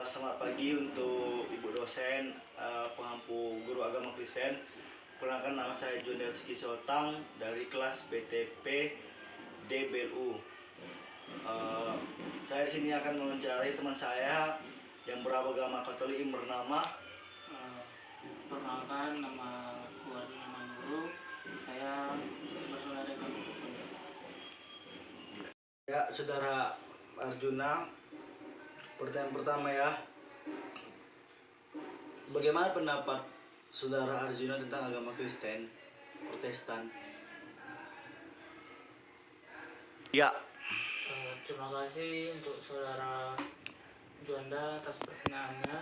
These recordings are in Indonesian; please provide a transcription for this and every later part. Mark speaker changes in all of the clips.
Speaker 1: Selamat pagi untuk Ibu dosen, pengampu guru agama Kristen. Perkenalkan, nama saya Junior Ski Sotang dari kelas BTP DBLU. Saya di sini akan mewawancarai teman saya yang beragama Katolik yang bernama
Speaker 2: perkenalkan, nama Arjuna Manuru. Saya bersaudara dengan Katolik.
Speaker 1: Ya, Saudara Arjuna. Pertanyaan pertama ya, bagaimana pendapat Saudara Arjuna tentang agama Kristen, Protestan? Ya.
Speaker 2: Terima kasih untuk saudara Juanda atas pertanyaannya.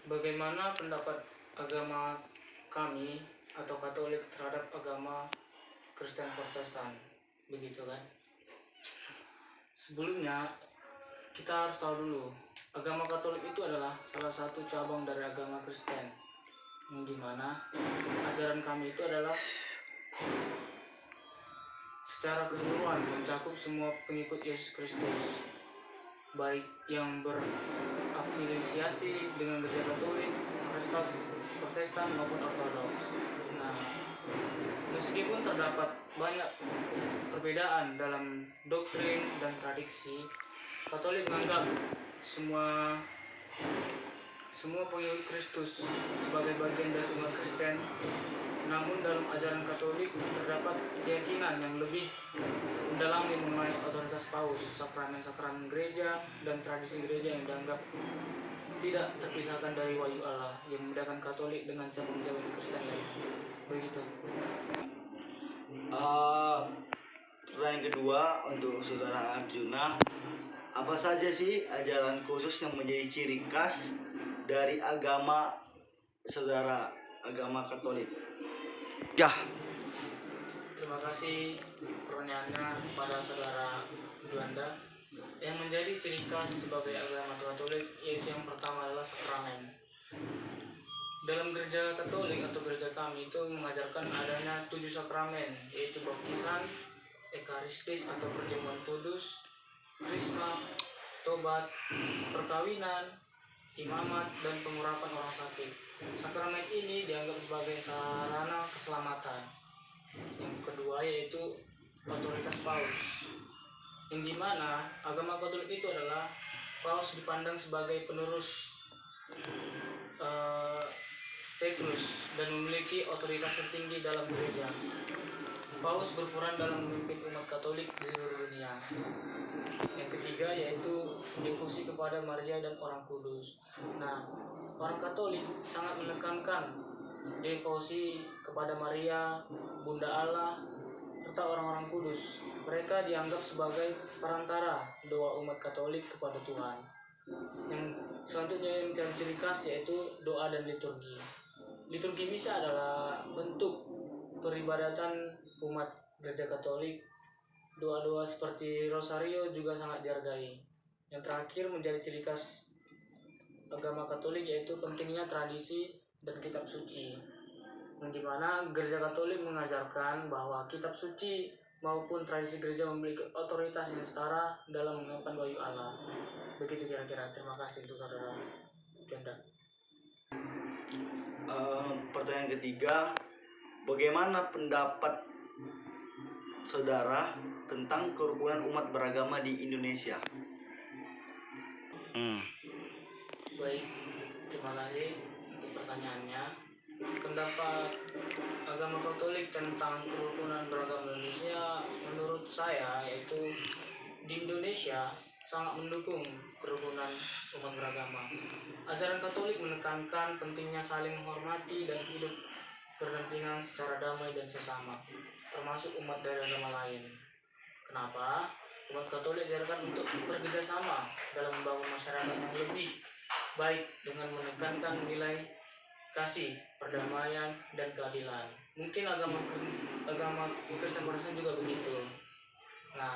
Speaker 2: Bagaimana pendapat agama kami atau Katolik terhadap agama Kristen Protestan, begitu kan? Sebelumnya kita harus tahu dulu, agama Katolik itu adalah salah satu cabang dari agama Kristen, yang dimana ajaran kami itu adalah secara keseluruhan mencakup semua pengikut Yesus Kristus, baik yang berafiliasi dengan gereja Katolik, Protestan maupun Ortodoks. Nah, meskipun terdapat banyak perbedaan dalam doktrin dan tradisi, Katolik menganggap semua pengikut Kristus sebagai bagian dari umat Kristen. Namun dalam ajaran Katolik terdapat keyakinan yang lebih mendalami mengenai otoritas Paus, sakramen-sakramen gereja, dan tradisi gereja yang dianggap tidak terpisahkan dari wahyu Allah, yang membedakan Katolik dengan cabang-cabang Kristen lainnya. Begitu.
Speaker 1: Pertanyaan kedua untuk Saudara Arjuna, apa saja sih ajaran khusus yang menjadi ciri khas dari agama Saudara, agama Katolik? Ya.
Speaker 2: Terima kasih pertanyaannya pada saudara Juanda. Yang menjadi ciri khas sebagai agama Katolik yaitu yang pertama adalah sakramen. Dalam gereja Katolik atau gereja kami itu mengajarkan adanya 7 sakramen, yaitu baptisan, ekaristis atau perjamuan kudus, krisma, tobat, perkawinan, imamat, dan pengurapan orang sakit. Sakramen ini dianggap sebagai sarana keselamatan. Yang kedua yaitu otoritas Paus, yang dimana agama Katolik itu adalah Paus dipandang sebagai penerus Petrus dan memiliki otoritas tertinggi dalam gereja. Paus berperan dalam memimpin umat Katolik di seluruh dunia. Yang ketiga yaitu devosi kepada Maria dan Orang Kudus. Nah, orang Katolik sangat menekankan devosi kepada Maria, Bunda Allah, serta orang-orang kudus. Mereka dianggap sebagai perantara doa umat Katolik kepada Tuhan. Yang selanjutnya yang menjadi ciri khas yaitu doa dan liturgi. Liturgi misa adalah bentuk peribadatan umat gereja Katolik. Doa-doa seperti rosario juga sangat dihargai. Yang terakhir menjadi ciri khas agama Katolik yaitu pentingnya tradisi dan kitab suci, yang dimana gereja Katolik mengajarkan bahwa kitab suci maupun tradisi gereja memiliki otoritas yang setara dalam mengungkapkan wahyu Allah. Begitu kira-kira. Terima kasih untuk saudara Janda.
Speaker 1: Pertanyaan ketiga, bagaimana pendapat saudara tentang kerukunan umat beragama di Indonesia?
Speaker 2: Baik, terima kasih untuk pertanyaannya. Pendapat agama Katolik tentang kerukunan beragama Indonesia menurut saya yaitu di Indonesia sangat mendukung kerukunan umat beragama. Ajaran Katolik menekankan pentingnya saling menghormati dan hidup berdampingan secara damai dan sesama, termasuk umat dari agama lain. Kenapa? Umat Katolik diajarkan untuk bekerja sama dalam membangun masyarakat yang lebih baik dengan menekankan nilai kasih, perdamaian, dan keadilan. Mungkin agama Kristen Protestan juga begitu. Nah,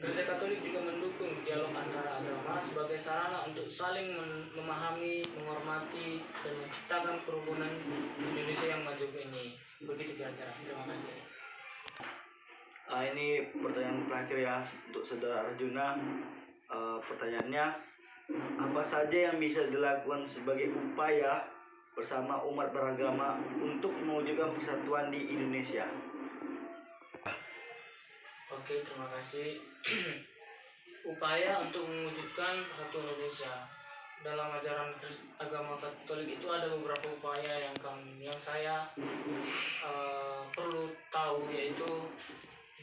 Speaker 2: Gereja Katolik juga mendukung dialog antara agama sebagai sarana untuk saling memahami, menghormati, dan menciptakan kerukunan Indonesia yang maju ini. Begitu kira-kira. Terima kasih.
Speaker 1: Ini pertanyaan terakhir ya untuk saudara Arjuna. Pertanyaannya, apa saja yang bisa dilakukan sebagai upaya bersama umat beragama untuk mewujudkan persatuan di Indonesia?
Speaker 2: Oke, terima kasih. Upaya untuk mewujudkan persatuan Indonesia dalam ajaran agama Katolik itu ada beberapa upaya yang saya perlu tahu, yaitu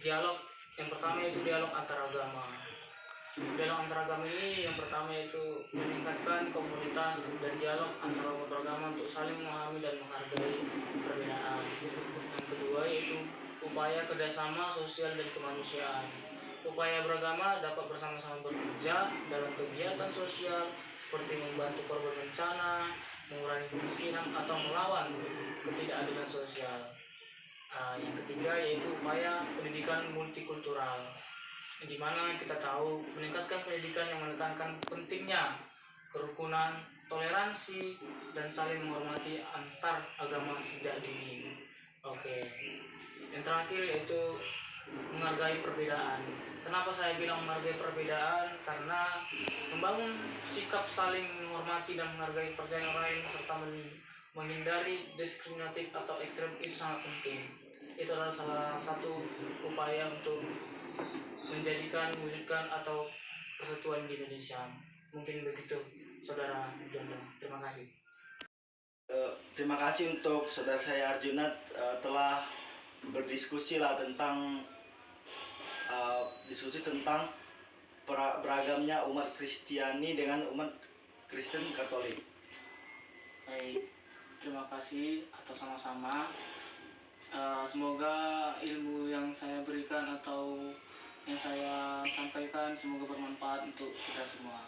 Speaker 2: dialog. Yang pertama yaitu dialog antar agama. Dialog antar agama ini yang pertama yaitu meningkatkan komunitas dan dialog antar umat beragama untuk saling memahami dan menghargai perbedaan. Yang kedua yaitu upaya kerjasama sosial dan kemanusiaan. Upaya beragama dapat bersama-sama bekerja dalam kegiatan sosial seperti membantu korban bencana, mengurangi kemiskinan, atau melawan ketidakadilan sosial. Yang ketiga yaitu upaya pendidikan multikultural, di mana kita tahu meningkatkan pendidikan yang menekankan pentingnya kerukunan, toleransi, dan saling menghormati antar agama sejak dini. Oke. Yang terakhir yaitu menghargai perbedaan. Kenapa saya bilang menghargai perbedaan? Karena membangun sikap saling menghormati dan menghargai percayaan orang lain serta menghindari diskriminatif atau ekstrem itu sangat penting. Itu adalah salah satu upaya untuk mewujudkan atau persatuan di Indonesia. Mungkin begitu, Saudara Jondo. Terima kasih.
Speaker 1: Terima kasih untuk saudara saya Arjuna telah berdiskusi lah tentang diskusi tentang beragamnya umat Kristiani dengan umat Kristen Katolik.
Speaker 2: Baik, terima kasih atau sama-sama. Semoga ilmu yang saya berikan atau yang saya sampaikan semoga bermanfaat untuk kita semua.